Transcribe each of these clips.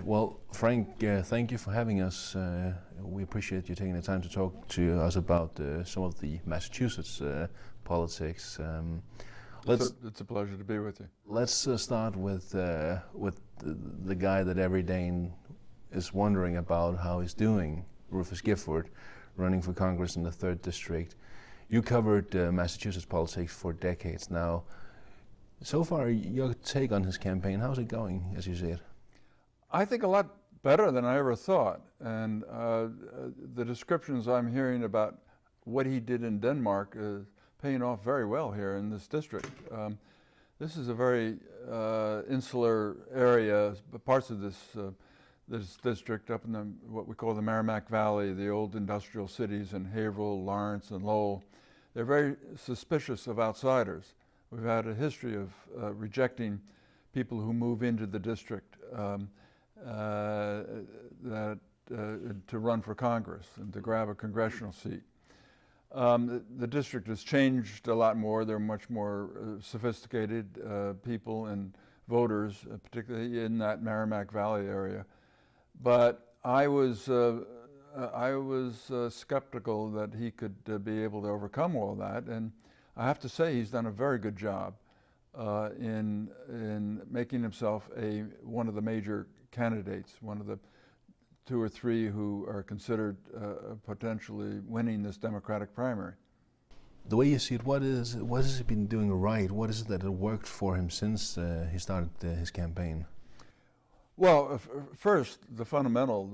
Well, Frank, thank you for having us. We appreciate you taking the time to talk to us about some of the Massachusetts politics. It's a pleasure to be with you. Let's start with the guy that every Dane is wondering about how he's doing, Rufus Gifford, running for Congress in the 3rd District. You covered Massachusetts politics for decades now. So far, your take on his campaign, how's it going, as you see it? I think a lot better than I ever thought. And the descriptions I'm hearing about what he did in Denmark is paying off very well here in this district. This is a very insular area, parts of this district up in what we call the Merrimack Valley, the old industrial cities in Haverhill, Lawrence, and Lowell. They're very suspicious of outsiders. We've had a history of rejecting people who move into the district to run for Congress and to grab a congressional seat. The district has changed a lot more. There are much more sophisticated people and voters, particularly in that Merrimack Valley area. But I was skeptical that he could be able to overcome all that, and I have to say he's done a very good job in making himself one of the major candidates, one of the 2 or 3 who are considered potentially winning this Democratic primary. The way you see it, what has he been doing right? What is it that worked for him since he started his campaign? Well, first, the fundamental,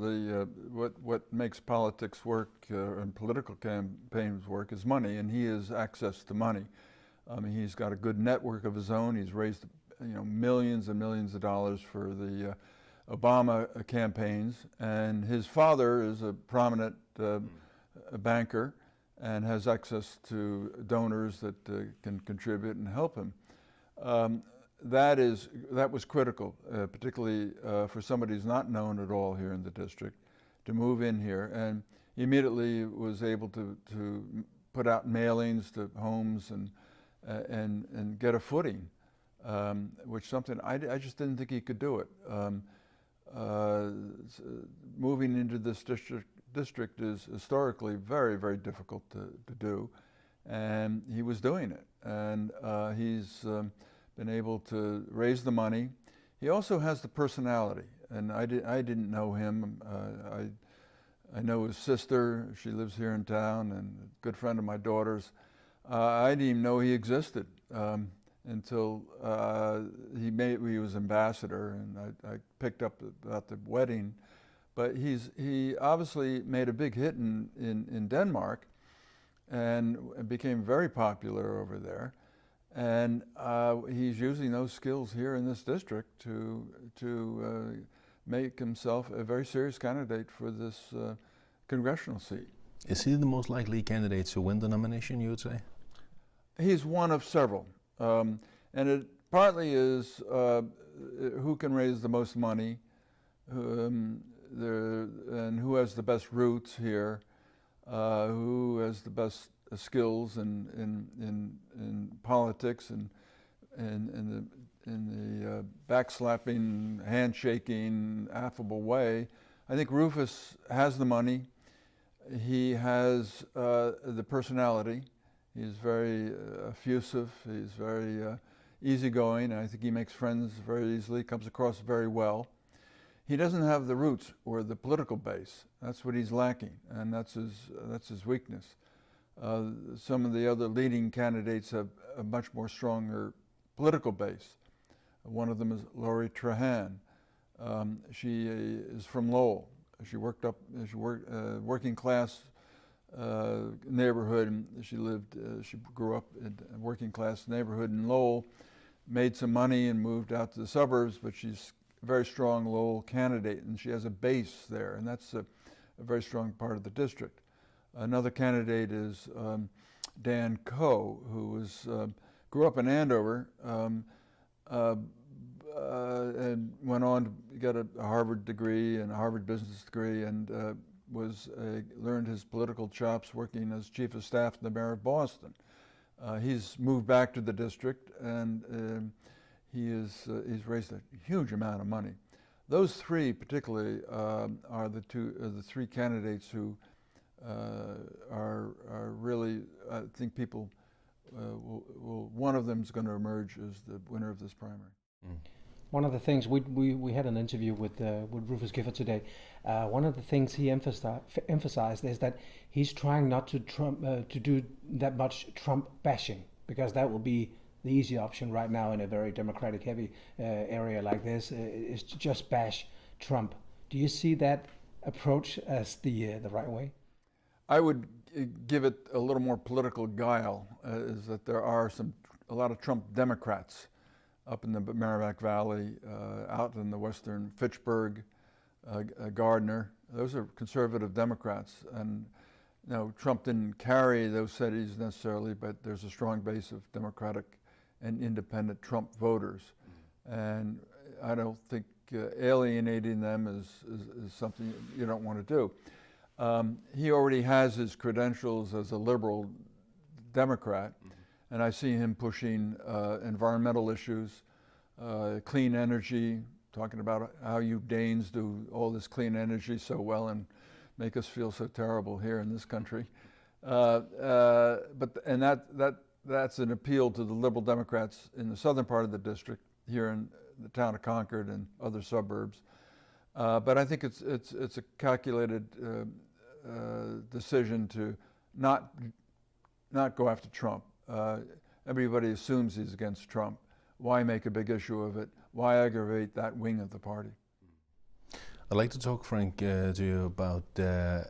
what makes politics work and political campaigns work is money, and he has access to money. He's got a good network of his own. He's raised millions and millions of dollars for the Obama campaigns, and his father is a prominent banker and has access to donors that can contribute and help him. That was critical, particularly for somebody who's not known at all here in the district, to move in here, and he immediately was able to put out mailings to homes and get a footing, which something I just didn't think he could do it. Moving into this district is historically very, very difficult to do, and he was doing it, and he's been able to raise the money. He also has the personality, and I didn't know him. I know his sister. She lives here in town, and a good friend of my daughter's. I didn't even know he existed until he was ambassador, and I picked up about the wedding. But he obviously made a big hit in Denmark, and became very popular over there. And he's using those skills here in this district to make himself a very serious candidate for this congressional seat. Is he the most likely candidate to win the nomination, you would say? He's one of several. And it partly is who can raise the most money, and who has the best roots here, who has the best skills in politics and in the backslapping, handshaking, affable way. I think Rufus has the money. He has the personality. He's very effusive. He's very easygoing. I think he makes friends very easily, comes across very well. He doesn't have the roots or the political base. That's what he's lacking, and that's his weakness. Some of the other leading candidates have a much more stronger political base. One of them is Lori Trahan. She is from Lowell. She worked working class neighborhood. She grew up in a working class neighborhood in Lowell, made some money and moved out to the suburbs, but she's a very strong Lowell candidate, and she has a base there, and that's a very strong part of the district. Another candidate is Dan Coe, who grew up in Andover and went on to get a Harvard degree and a Harvard business degree, and learned his political chops working as chief of staff to the mayor of Boston. He's moved back to the district, and he's raised a huge amount of money. Those three particularly are the three candidates who are really, I think people will one of them is going to emerge as the winner of this primary. Mm. One of the things we had an interview with Rufus Gifford today. One of the things he emphasized is that he's trying not to do that much Trump bashing, because that will be the easy option right now in a very Democratic heavy area like this, is to just bash Trump. Do you see that approach as the right way? I would give it a little more political guile, is that there are a lot of Trump Democrats up in the Merrimack Valley, out in the western Fitchburg, Gardner. Those are conservative Democrats, and you know, Trump didn't carry those cities necessarily, but there's a strong base of Democratic and independent Trump voters. And I don't think alienating them is something you don't want to do. He already has his credentials as a liberal Democrat, and I see him pushing environmental issues, clean energy, talking about how you Danes do all this clean energy so well and make us feel so terrible here in this country. That's an appeal to the liberal Democrats in the southern part of the district, here in the town of Concord and other suburbs. But I think it's a calculated decision to not go after Trump. Everybody assumes he's against Trump. Why make a big issue of it? Why aggravate that wing of the party? I'd like to talk, Frank, to you about a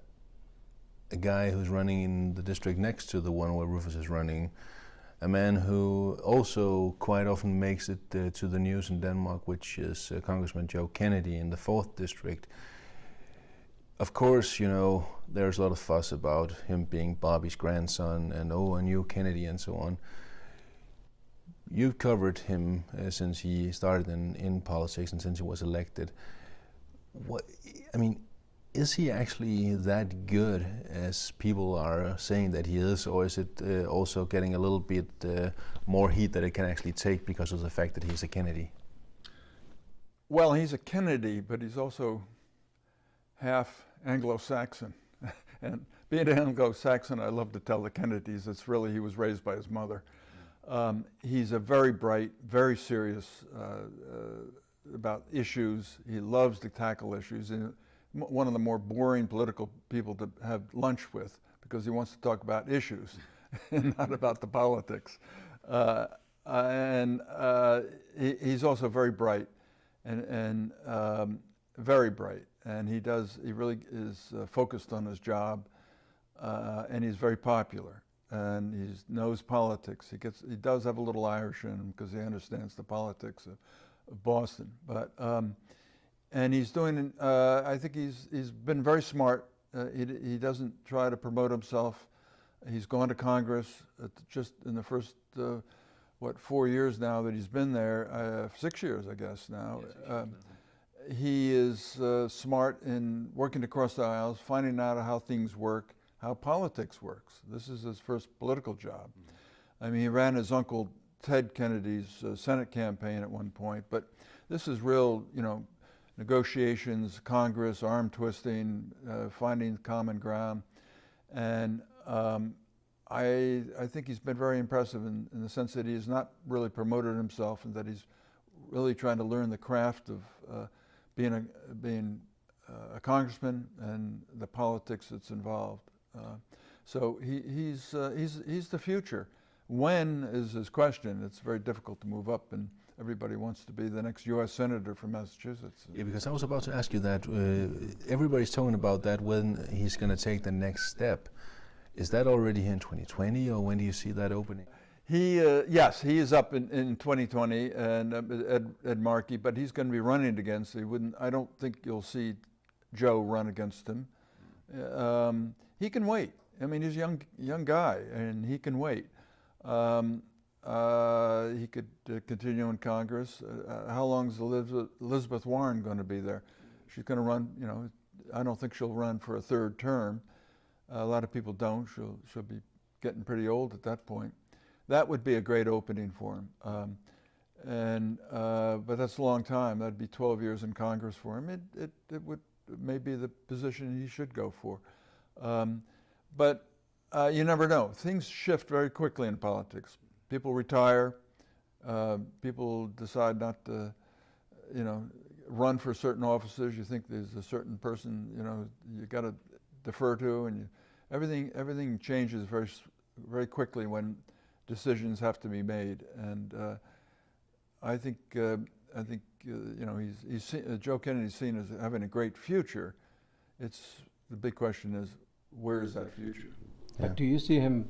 guy who's running in the district next to the one where Rufus is running, a man who also quite often makes it to the news in Denmark, which is Congressman Joe Kennedy in the 4th district. Of course, you know, there's a lot of fuss about him being Bobby's grandson and and you Kennedy and so on. You've covered him since he started in politics and since he was elected. Is he actually that good as people are saying that he is, or is it also getting a little bit more heat that it can actually take because of the fact that he's a Kennedy? Well, he's a Kennedy, but he's also half Anglo-Saxon. And being an Anglo-Saxon, I love to tell the Kennedys, it's really he was raised by his mother. He's a very bright, very serious about issues. He loves to tackle issues. And one of the more boring political people to have lunch with, because he wants to talk about issues and not about the politics. He's also very bright and very bright. And he really is focused on his job, and he's very popular. And he knows politics. He does have a little Irish in him because he understands the politics of Boston. But and he's doing. I think he's been very smart. He doesn't try to promote himself. He's gone to Congress just in the first 4 years now that he's been there. 6 years, I guess now. He is smart in working across the aisles, finding out how things work, how politics works. This is his first political job. I mean, he ran his uncle Ted Kennedy's Senate campaign at one point, but this is real, you know, negotiations, Congress, arm twisting, finding common ground. And I think he's been very impressive in the sense that he has not really promoted himself, and that he's really trying to learn the craft of being a congressman and the politics that's involved. So he's the future. When is his question? It's very difficult to move up, and everybody wants to be the next U.S. Senator from Massachusetts. Yeah, because I was about to ask you that. Everybody's talking about that, when he's going to take the next step. Is that already in 2020, or when do you see that opening? Yes, he is up in 2020, and Ed Markey, but he's going to be running again, so I don't think you'll see Joe run against him. He can wait. I mean, he's a young guy, and he can wait. He could continue in Congress. How long is Elizabeth Warren going to be there? She's going to run, you know, I don't think she'll run for a third term. A lot of people don't. She'll be getting pretty old at that point. That would be a great opening for him. But that's a long time. That'd be 12 years in Congress for him. It would maybe the position he should go for. But you never know. Things shift very quickly in politics. People retire. People decide not to, run for certain offices. You think there's a certain person, you got to defer to, and everything changes very quickly when decisions have to be made. And I think Joe Kennedy's seen as having a great future. The big question is, where is that future? But do you see him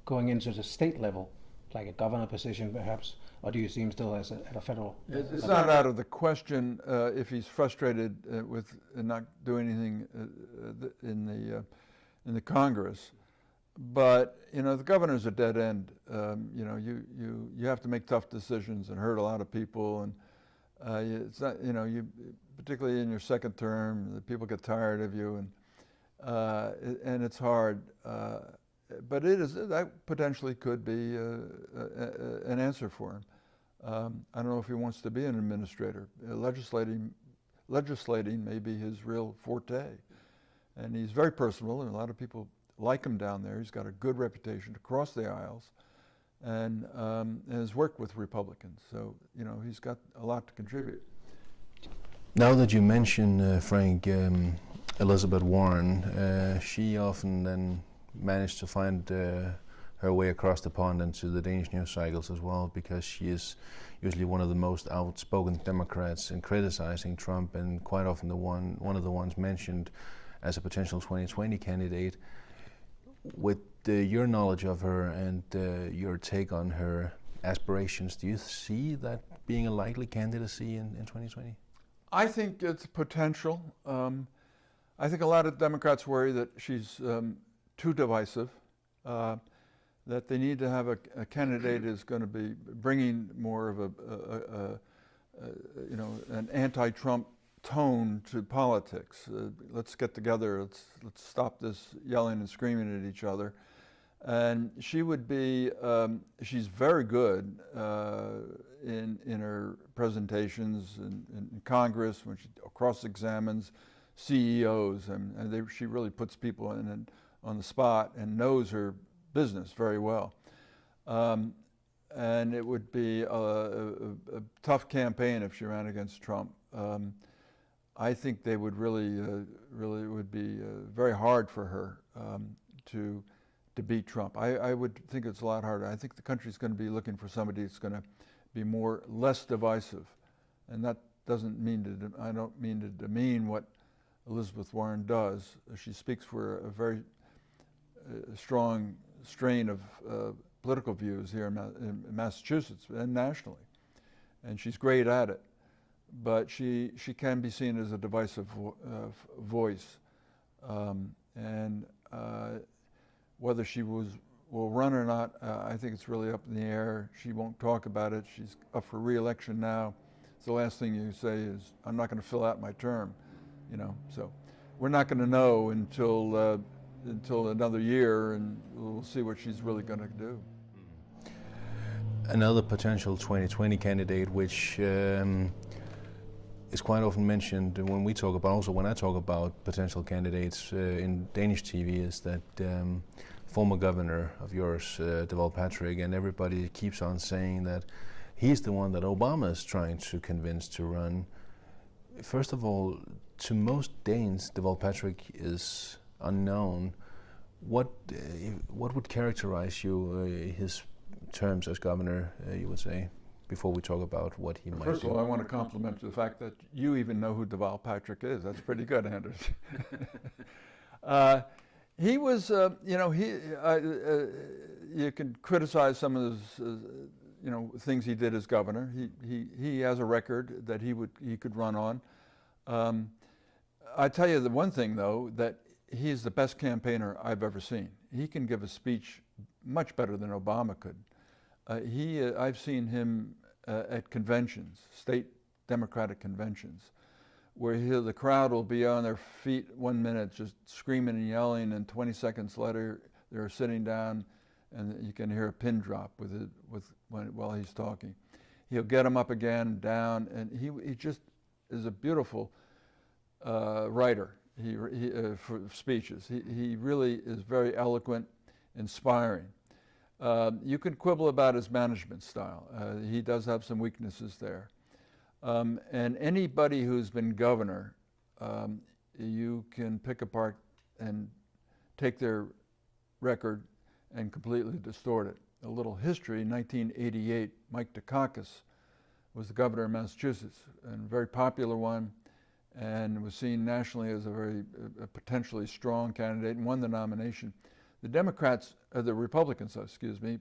going into the state level, like a governor position perhaps, or do you see him still at a federal? It's not out of the question if he's frustrated with not doing anything in the Congress. But the governor's a dead end. You have to make tough decisions and hurt a lot of people, and it's not particularly in your second term, the people get tired of you, and it's hard. But that potentially could be an answer for him. I don't know if he wants to be an administrator. Legislating may be his real forte, and he's very personable, and a lot of people like him down there. He's got a good reputation across the aisles, and has worked with Republicans. So he's got a lot to contribute. Now that you mention Frank, Elizabeth Warren, she often then managed to find her way across the pond into the Danish news cycles as well, because she is usually one of the most outspoken Democrats in criticizing Trump, and quite often one of the ones mentioned as a potential 2020 candidate. With your knowledge of her and your take on her aspirations, do you see that being a likely candidacy in 2020? I think it's potential. I think a lot of Democrats worry that she's too divisive, that they need to have a candidate who's going to be bringing more of an anti-Trump tone to politics. Let's get together. Let's stop this yelling and screaming at each other. And she would be. She's very good in her presentations in Congress when she cross-examines CEOs, and she really puts people on the spot and knows her business very well. And it would be a tough campaign if she ran against Trump. I think they would really would be very hard for her to beat Trump. I would think it's a lot harder. I think the country's going to be looking for somebody that's going to be less divisive, and that doesn't mean I don't mean to demean what Elizabeth Warren does. She speaks for a very strong strain of political views here in Massachusetts and nationally, and she's great at it. But she can be seen as a divisive voice, and whether she will run or not, I think it's really up in the air. She won't talk about it. She's up for re-election now. So the last thing you say is, "I'm not going to fill out my term," So we're not going to know until another year, and we'll see what she's really going to do. Another potential 2020 candidate, which is quite often mentioned when we talk about, also when I talk about potential candidates in Danish TV, is that former governor of yours, Deval Patrick, and everybody keeps on saying that he's the one that Obama is trying to convince to run. First of all, to most Danes, Deval Patrick is unknown. What would characterize his terms as governor, you would say, before we talk about what he might do? First of all, I want to compliment the fact that you even know who Deval Patrick is. That's pretty good, Anders. He was, you can criticize some of his, things he did as governor. He has a record that he could run on. I tell you the one thing, though, that he's the best campaigner I've ever seen. He can give a speech much better than Obama could. I've seen him at conventions, state Democratic conventions, where the crowd will be on their feet 1 minute just screaming and yelling, and 20 seconds later they're sitting down and you can hear a pin drop while he's talking. he'll get them up again, down, and he just is a beautiful writer for speeches. He really is very eloquent, inspiring. You can quibble about his management style. He does have some weaknesses there. And anybody who's been governor, you can pick apart and take their record and completely distort it. A little history, in 1988, Mike Dukakis was the governor of Massachusetts, and a very popular one, and was seen nationally as a very potentially strong candidate, and won the nomination. The Democrats, the Republicans, excuse me,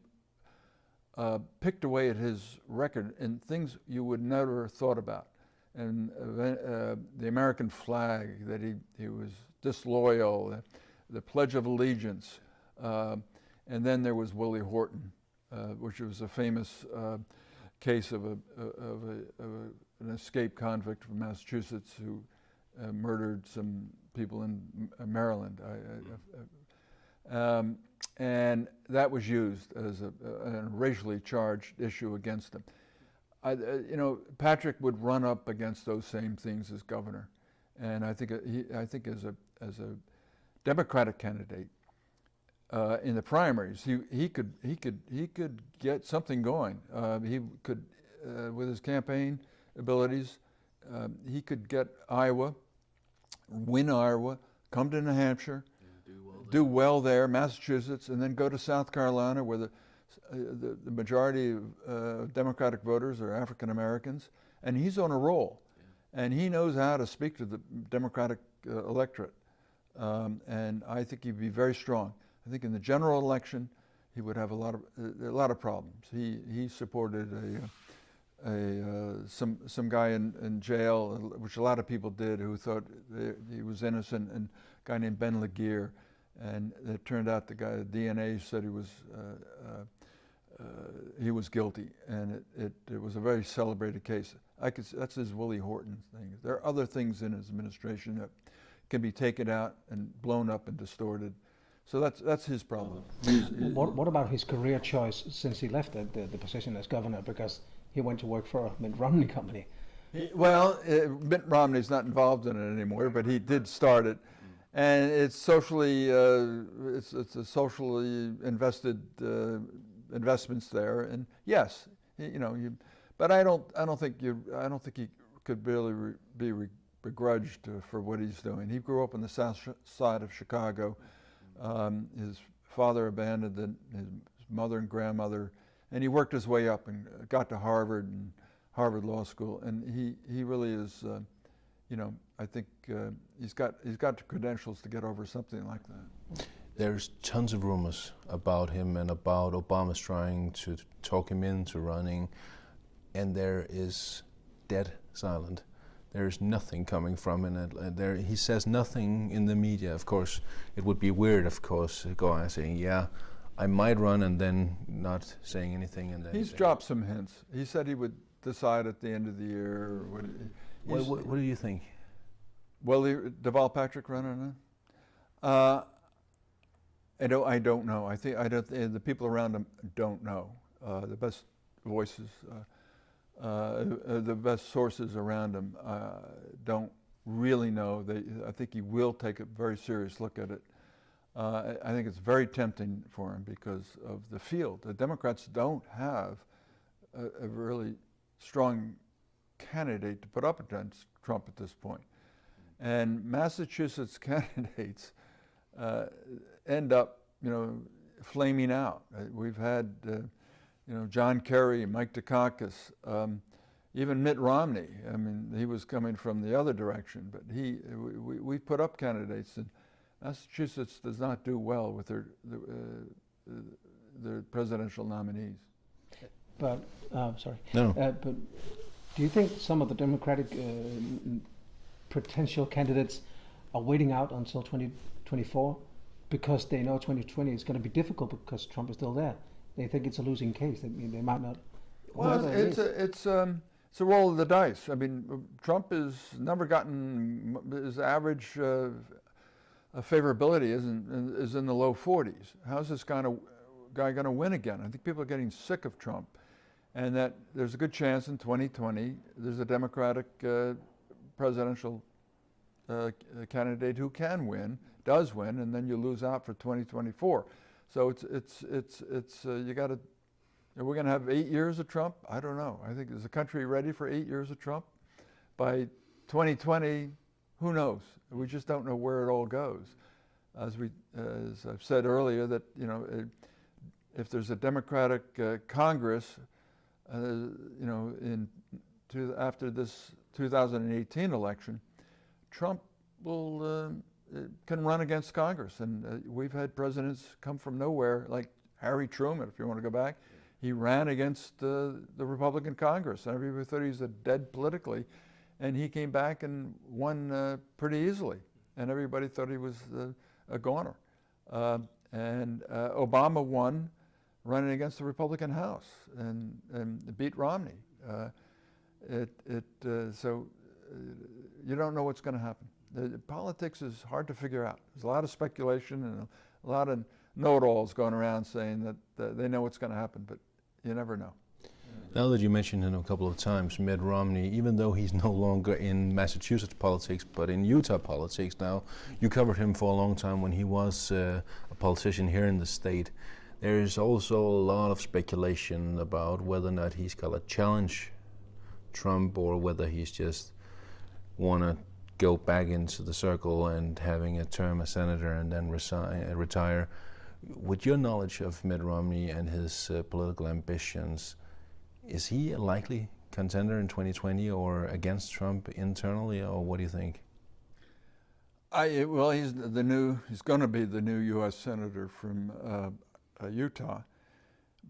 picked away at his record in things you would never have thought about. And the American flag, that he was disloyal, the Pledge of Allegiance, and then there was Willie Horton, which was a famous case of an escaped convict from Massachusetts who murdered some people in Maryland. And that was used as a racially charged issue against him. You know, Patrick would run up against those same things as governor, and I think as a Democratic candidate in the primaries, he could get something going. He could, with his campaign abilities, he could get Iowa, win Iowa, come to New Hampshire, do well there, Massachusetts, and then go to South Carolina, where the majority of Democratic voters are African Americans, and he's on a roll, and he knows how to speak to the Democratic electorate, and I think he'd be very strong. I think in the general election, he would have a lot of problems. He supported some guy in jail, which a lot of people did, who thought he was innocent, and a guy named Ben Laguerre. And it turned out the DNA said he was guilty, and it was a very celebrated case. That's his Willie Horton thing. There are other things in his administration that can be taken out and blown up and distorted. So that's his problem. What about his career choice since he left the position as governor, because he went to work for Mitt Romney company? Mitt Romney's not involved in it anymore, but he did start it. And it's socially, it's a socially invested investments there, and yes, but I don't think he could really be begrudged for what he's doing. He grew up on the south side of Chicago. His father abandoned his mother and grandmother, and he worked his way up and got to Harvard and Harvard Law School, and he really is. I think he's got the credentials to get over something like that. There's tons of rumors about him and about Obama's trying to talk him into running, and there is dead silent. There's nothing coming from it. He says nothing in the media. Of course, it would be weird, of course, to go out saying, yeah, I might run, and then not saying anything. And then he's dropped some hints. He said he would decide at the end of the year. What do you think? Will Deval Patrick run or not? I don't know. The people around him don't know. The best voices, the best sources around him don't really know. I think he will take a very serious look at it. I think it's very tempting for him because of the field. The Democrats don't have a really strong candidate to put up against Trump at this point. And Massachusetts candidates end up, flaming out. We've had, John Kerry, Mike Dukakis, even Mitt Romney. I mean, he was coming from the other direction, but we put up candidates, and Massachusetts does not do well with their presidential nominees. But sorry. No. But do you think some of the Democratic potential candidates are waiting out until 2024 because they know 2020 is going to be difficult because Trump is still there? They think it's a losing case. They might not. Well, it's a roll of the dice. I mean, Trump has never gotten his average favorability is in the low 40s. How's this guy going to win again? I think people are getting sick of Trump, and that there's a good chance in 2020 there's a Democratic presidential candidate who can win, does win, and then you lose out for 2024. So it's you got to. Are we going to have 8 years of Trump? I don't know. I think is the country ready for 8 years of Trump? By 2020, who knows? We just don't know where it all goes. As I've said earlier, that if there's a Democratic Congress, after this 2018 election, Trump can run against Congress, and we've had presidents come from nowhere, like Harry Truman, if you want to go back. He ran against the Republican Congress, and everybody thought he was dead politically, and he came back and won pretty easily, and everybody thought he was a goner. And Obama won running against the Republican House and beat Romney. So you don't know what's going to happen. Politics is hard to figure out. There's a lot of speculation and a lot of know-it-alls going around saying that they know what's going to happen, but you never know. Now that you mentioned him a couple of times, Mitt Romney, even though he's no longer in Massachusetts politics, but in Utah politics now, you covered him for a long time when he was a politician here in the state. There is also a lot of speculation about whether or not he's going to challenge Trump or whether he's just want to go back into the circle and having a term as senator and then retire. With your knowledge of Mitt Romney and his political ambitions, is he a likely contender in 2020 or against Trump internally, or what do you think? Well, he's going to be the new U.S. senator from Utah,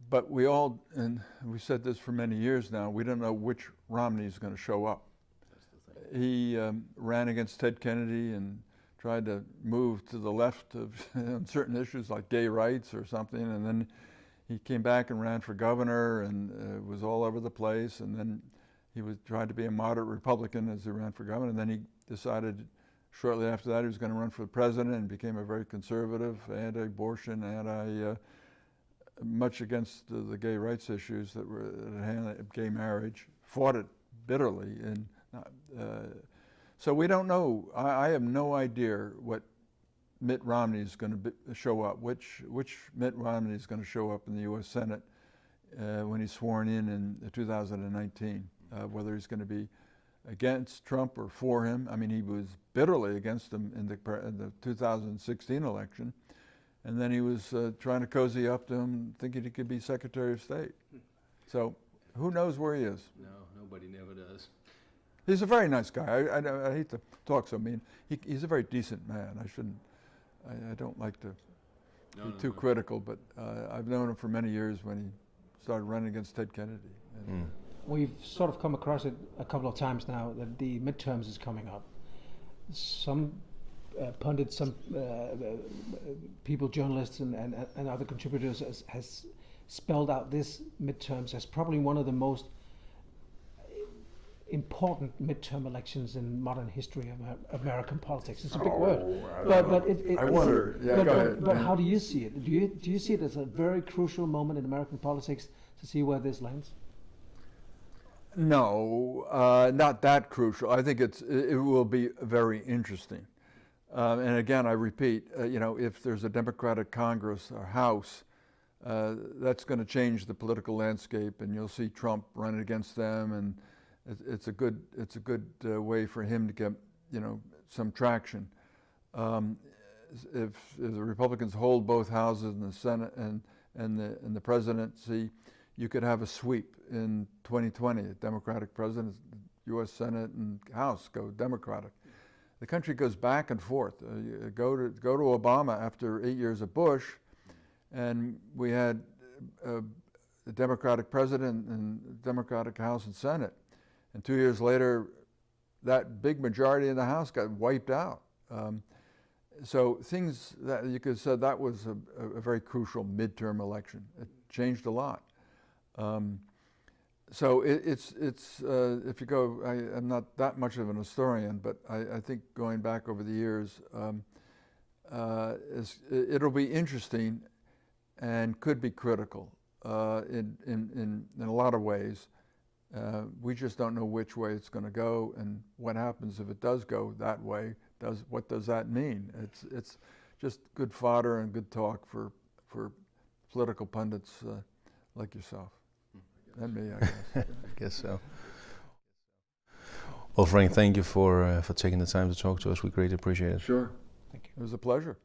but we all, and we said this for many years now, we don't know which Romney is going to show up. He ran against Ted Kennedy and tried to move to the left on certain issues like gay rights or something, and then he came back and ran for governor and was all over the place, and then he tried to be a moderate Republican as he ran for governor, and then he decided shortly after that he was going to run for the president and became a very conservative, anti-abortion, much against the gay rights issues that were gay marriage, fought it bitterly, and so we don't know. I have no idea what Mitt Romney is going to show up, which Mitt Romney is going to show up in the U.S. Senate when he's sworn in 2019, whether he's going to be against Trump or for him. I mean, he was bitterly against him in the 2016 election, and then he was trying to cozy up to him, thinking he could be Secretary of State. So who knows where he is? No, nobody never does. He's a very nice guy. I hate to talk so mean. He's a very decent man. I don't like to be too critical, but I've known him for many years when he started running against Ted Kennedy. We've sort of come across it a couple of times now that the midterms is coming up. Some pundits, some people, journalists and other contributors has spelled out this midterms as probably one of the most important midterm elections in modern history of American politics. It's a big word, I wonder. Yeah, go ahead. But how do you see it? Do you see it as a very crucial moment in American politics to see where this lands? No, not that crucial. I think it will be very interesting. And again, I repeat, if there's a Democratic Congress or House, that's going to change the political landscape, and you'll see Trump running against them, and it's a good way for him to get some traction. If the Republicans hold both houses in the Senate and the presidency, you could have a sweep in 2020. A Democratic president, U.S. Senate and House go Democratic. The country goes back and forth. Go to Obama after 8 years of Bush, and we had a Democratic president and Democratic House and Senate. And 2 years later, that big majority in the House got wiped out. So things that you could have said that was a very crucial midterm election. It changed a lot. So it's if you go, I'm not that much of an historian, but I think going back over the years, it'll be interesting and could be critical. in a lot of ways. We just don't know which way it's going to go, and what happens if it does go that way. What does that mean? It's just good fodder and good talk for political pundits like yourself and me, I guess. I guess so. Well, Frank, thank you for taking the time to talk to us. We greatly appreciate it. Sure. Thank you. It was a pleasure.